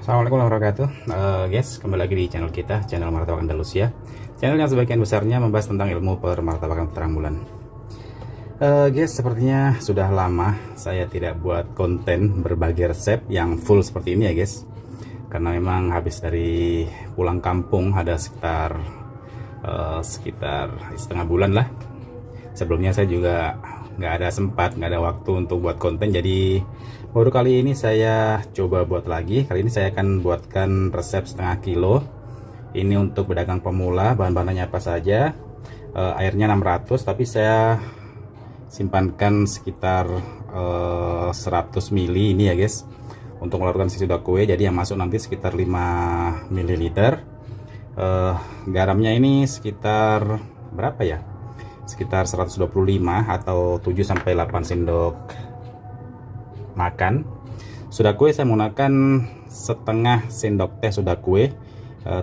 Assalamualaikum warahmatullahi wabarakatuh. Guys, kembali lagi di channel kita, channel Martabak Andalusia. Channel yang sebagian besarnya membahas tentang ilmu permartabakan terang bulan. Guys, sepertinya sudah lama saya tidak buat konten berbagi resep yang full seperti ini ya guys. Karena memang habis dari pulang kampung ada sekitar setengah bulan lah. Sebelumnya saya juga nggak ada waktu untuk buat konten, jadi baru kali ini saya coba buat lagi. Kali ini saya akan buatkan resep setengah kilo. Ini untuk pedagang pemula. Bahan-bahannya apa saja? Airnya 600, tapi saya simpankan sekitar 100 ml ini ya guys, untuk melakukan si sudah kue. Jadi yang masuk nanti sekitar 5 ml. Garamnya ini sekitar berapa ya? Sekitar 125 atau 7-8 sendok makan. Soda kue saya menggunakan setengah sendok teh soda kue,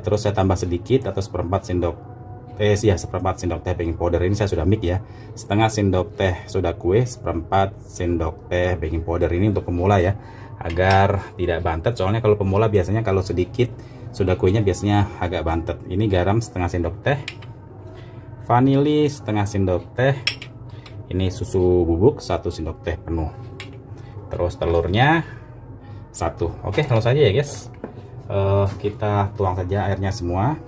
terus saya tambah sedikit atau seperempat sendok teh baking powder. Ini saya sudah mix ya, setengah sendok teh soda kue, seperempat sendok teh baking powder. Ini untuk pemula ya, agar tidak bantet. Soalnya kalau pemula biasanya kalau sedikit soda kuenya biasanya agak bantet. Ini garam setengah sendok teh, vanili setengah sendok teh, ini susu bubuk 1 sendok teh penuh, terus telurnya 1. Oke, langsung saja ya guys. Kita tuang saja airnya semua.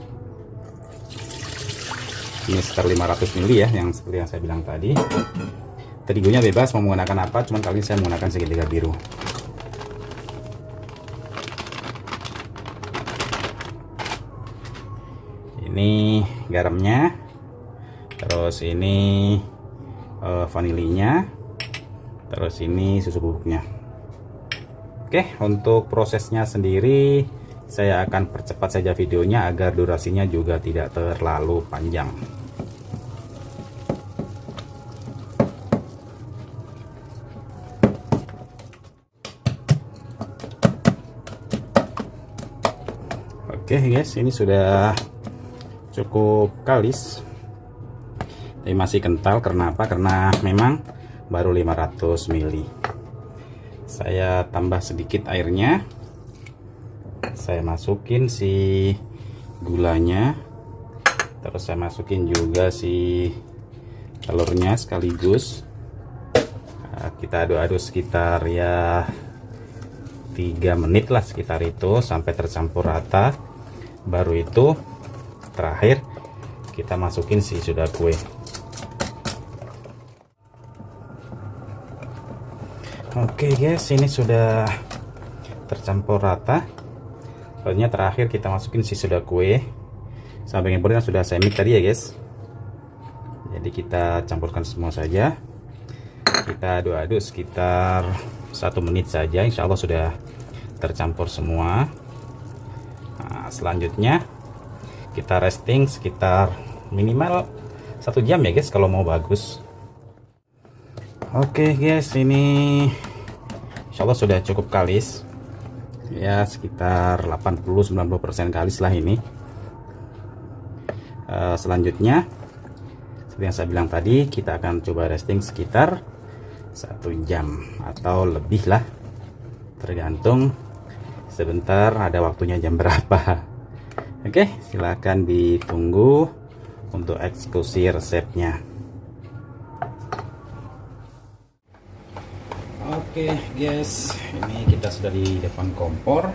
Ini sekitar 500 ml ya, yang seperti yang saya bilang tadi. Terigunya bebas mau menggunakan apa, cuman kali ini saya menggunakan segitiga biru. Ini garamnya, terus ini vanilinya, terus ini susu bubuknya. Oke, untuk prosesnya sendiri saya akan percepat saja videonya agar durasinya juga tidak terlalu panjang. Oke guys, ini sudah cukup kalis, tapi masih kental. Karena apa? Karena memang baru 500 ml. Saya tambah sedikit airnya, saya masukin si gulanya, terus saya masukin juga si telurnya sekaligus. Kita aduk-aduk sekitar ya 3 menit lah, sekitar itu, sampai tercampur rata. Baru itu terakhir kita masukin si soda kue. Oke guys, ini sudah tercampur rata. Lalu terakhir kita masukin si soda kue sampai yang sudah saya mix tadi ya guys. Jadi kita campurkan semua saja. Kita aduk-aduk sekitar 1 menit saja, insya Allah sudah tercampur semua. Nah, selanjutnya kita resting sekitar minimal 1 jam ya guys kalau mau bagus. Oke guys, ini insya Allah sudah cukup kalis ya, sekitar 80-90% kalis lah ini. Selanjutnya seperti yang saya bilang tadi, kita akan coba resting sekitar 1 jam atau lebih lah, tergantung sebentar ada waktunya jam berapa. Oke, silahkan ditunggu untuk eksekusi resepnya. Oke guys, ini kita sudah di depan kompor.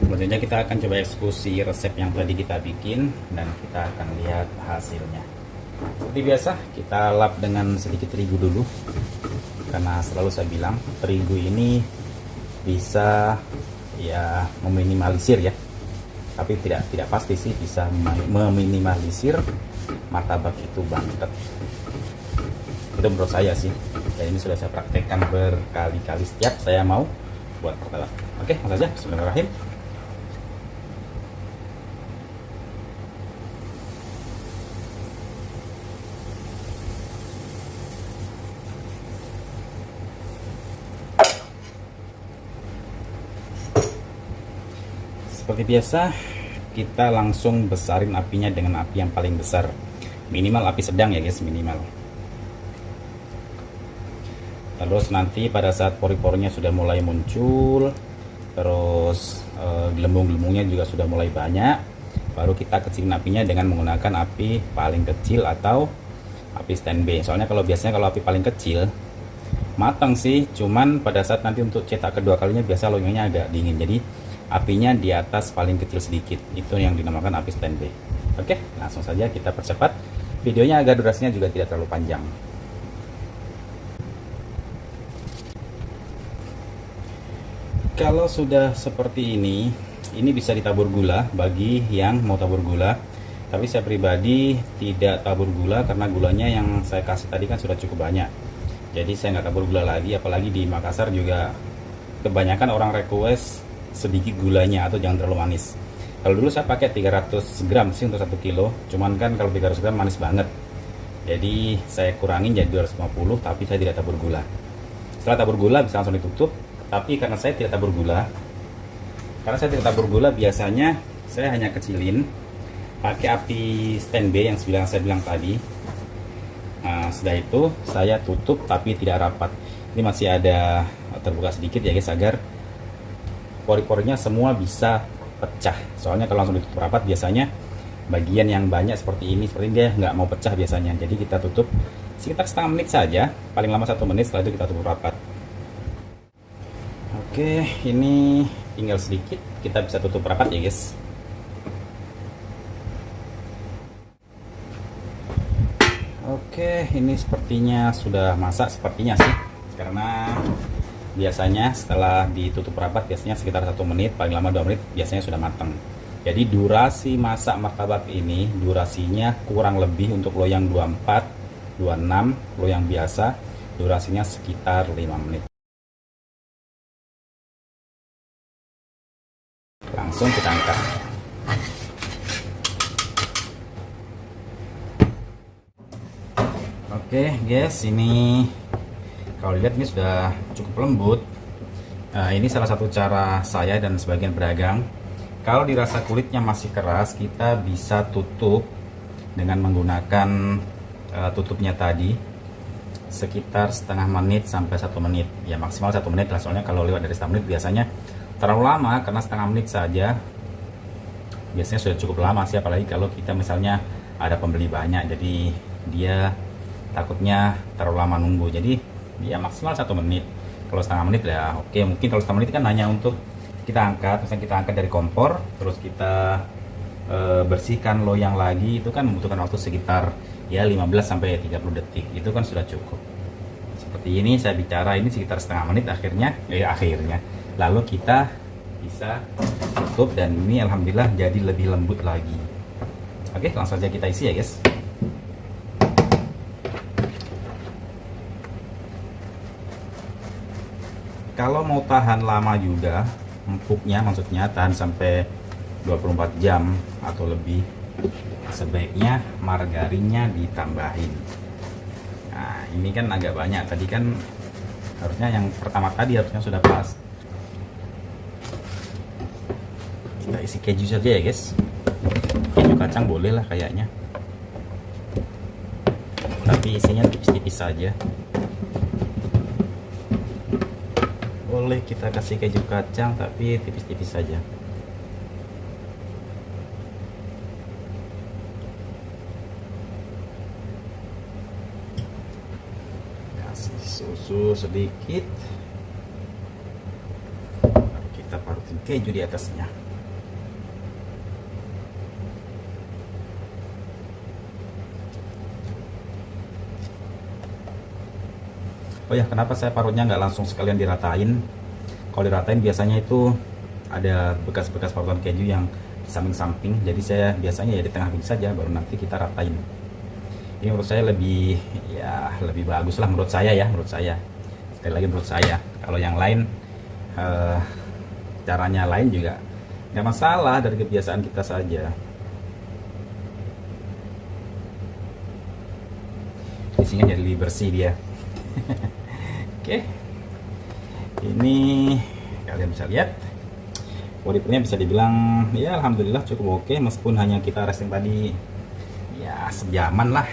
Selanjutnya kita akan coba eksekusi resep yang tadi kita bikin, dan kita akan lihat hasilnya. Seperti biasa, kita lap dengan sedikit terigu dulu, karena selalu saya bilang terigu ini bisa ya meminimalisir ya, tapi tidak pasti sih bisa meminimalisir martabak itu bantet. Itu menurut saya sih, dan ini sudah saya praktekkan berkali-kali setiap saya mau buat martabak. Oke, langsung saja. Bismillahirrahmanirrahim. Seperti biasa, kita langsung besarin apinya dengan api yang paling besar, minimal api sedang ya guys, minimal. Terus nanti pada saat pori-porinya sudah mulai muncul, terus gelembung-gelembungnya juga sudah mulai banyak, baru kita kecilin apinya dengan menggunakan api paling kecil atau api standby. Soalnya kalau biasanya kalau api paling kecil matang sih, cuman pada saat nanti untuk cetak kedua kalinya biasa loyangnya agak dingin, jadi apinya di atas paling kecil sedikit, itu yang dinamakan api standby. Oke, langsung saja kita percepat videonya agar durasinya juga tidak terlalu panjang. Kalau sudah seperti ini bisa ditabur gula bagi yang mau tabur gula. Tapi saya pribadi tidak tabur gula karena gulanya yang saya kasih tadi kan sudah cukup banyak. Jadi saya nggak tabur gula lagi, apalagi di Makassar juga kebanyakan orang request sedikit gulanya atau jangan terlalu manis. Kalau dulu saya pakai 300 gram sih untuk 1 kilo, cuman kan kalau 300 gram manis banget. Jadi saya kurangin jadi 250, tapi saya tidak tabur gula. Setelah tabur gula bisa langsung ditutup. Tapi karena saya tidak tabur gula, biasanya saya hanya kecilin pakai api standby yang saya bilang tadi. Nah, setelah itu saya tutup tapi tidak rapat. Ini masih ada terbuka sedikit ya guys, agar pori-porinya semua bisa pecah. Soalnya kalau langsung ditutup rapat biasanya bagian yang banyak seperti ini dia nggak mau pecah biasanya. Jadi kita tutup sekitar setengah menit saja, paling lama 1 menit. Setelah itu kita tutup rapat. Oke, ini tinggal sedikit, kita bisa tutup rapat ya guys. Oke, ini sepertinya sudah masak, sepertinya sih, karena biasanya setelah ditutup rapat biasanya sekitar 1 menit, paling lama 2 menit biasanya sudah matang. Jadi durasi masak martabak ini durasinya kurang lebih untuk loyang 24, 26, loyang biasa durasinya sekitar 5 menit. Langsung kita angkat. Oke guys, ini kalau dilihat ini sudah cukup lembut. Nah, ini salah satu cara saya dan sebagian pedagang. Kalau dirasa kulitnya masih keras, kita bisa tutup dengan menggunakan tutupnya tadi sekitar setengah menit sampai 1 menit. Ya maksimal 1 menit lah, soalnya kalau lewat dari 1 menit biasanya terlalu lama, karena setengah menit saja biasanya sudah cukup lama sih, apalagi kalau kita misalnya ada pembeli banyak, jadi dia takutnya terlalu lama nunggu. Jadi ya maksimal 1 menit. Kalau setengah menit ya oke. Mungkin kalau setengah menit kan hanya untuk kita angkat, misalnya kita angkat dari kompor, terus kita bersihkan loyang lagi, itu kan membutuhkan waktu sekitar ya 15 sampai 30 detik. Itu kan sudah cukup. Seperti ini saya bicara ini sekitar setengah menit, akhirnya lalu kita bisa tutup, dan ini alhamdulillah jadi lebih lembut lagi. Oke, langsung saja kita isi ya guys. Kalau mau tahan lama juga empuknya, maksudnya tahan sampai 24 jam atau lebih, sebaiknya margarinnya ditambahin. Nah ini kan agak banyak, tadi kan harusnya yang pertama tadi harusnya sudah pas. Kita isi keju saja ya guys. Keju kacang boleh lah kayaknya, tapi isinya tipis-tipis saja. Boleh kita kasih keju kacang tapi tipis-tipis saja. Kasih susu sedikit, kita parutin keju di atasnya. Oh ya, kenapa saya parutnya nggak langsung sekalian diratain? Kalau diratain biasanya itu ada bekas-bekas parutan keju yang di samping-samping. Jadi saya biasanya ya di tengah begini saja, baru nanti kita ratain. Ini menurut saya lebih bagus lah menurut saya ya, menurut saya. Sekali lagi menurut saya. Kalau yang lain caranya lain juga nggak masalah, dari kebiasaan kita saja. Isinya jadi lebih bersih dia. Oke, ini kalian bisa lihat pori-porinya bisa dibilang ya alhamdulillah cukup oke, meskipun hanya kita resting tadi ya sejaman lah,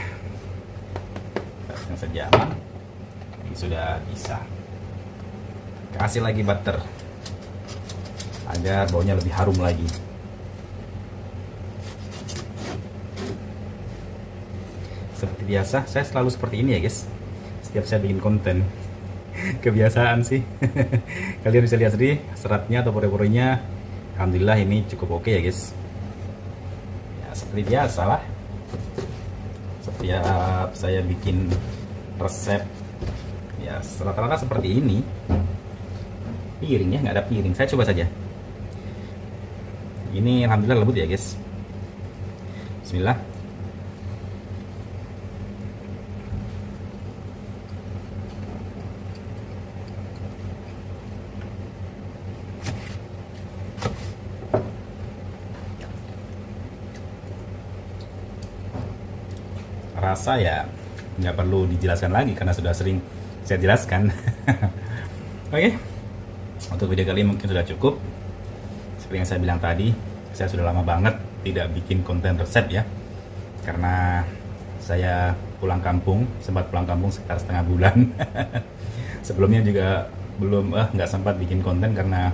resting sejaman ini sudah bisa. Kasih lagi butter. agar baunya lebih harum lagi. Seperti biasa, saya selalu seperti ini ya guys, setiap saya bikin konten. Kebiasaan sih. Kalian bisa lihat sendiri seratnya atau pori-porinya, alhamdulillah ini cukup oke ya guys. Ya, seperti biasa lah, setiap saya bikin resep ya rata-rata seperti ini. Piringnya nggak ada piring, saya coba saja. Ini alhamdulillah lembut ya guys. Bismillah. Rasa ya nggak perlu dijelaskan lagi karena sudah sering saya jelaskan. Oke, untuk video kali ini mungkin sudah cukup. Seperti yang saya bilang tadi, saya sudah lama banget tidak bikin konten resep ya, karena saya pulang kampung, sempat pulang kampung sekitar setengah bulan. Sebelumnya juga belum nggak sempat bikin konten karena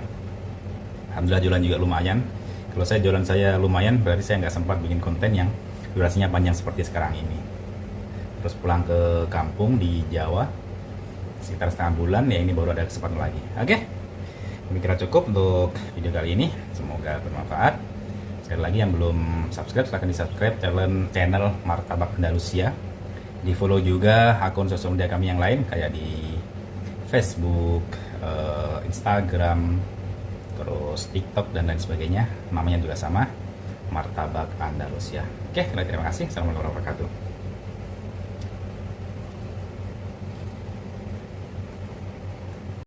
alhamdulillah jualan juga lumayan. Kalau saya jualan saya lumayan, berarti saya nggak sempat bikin konten yang durasinya panjang seperti sekarang ini. Terus pulang ke kampung di Jawa sekitar setengah bulan ya, ini baru ada kesempatan lagi. Oke, ini kira cukup untuk video kali ini, semoga bermanfaat. Sekali lagi yang belum subscribe silahkan di subscribe channel Martabak Andalusia, di follow juga akun sosial media kami yang lain kayak di Facebook, Instagram, terus TikTok dan lain sebagainya, namanya juga sama, Martabak Andalusia. Oke, terima kasih. Assalamualaikum warahmatullahi wabarakatuh.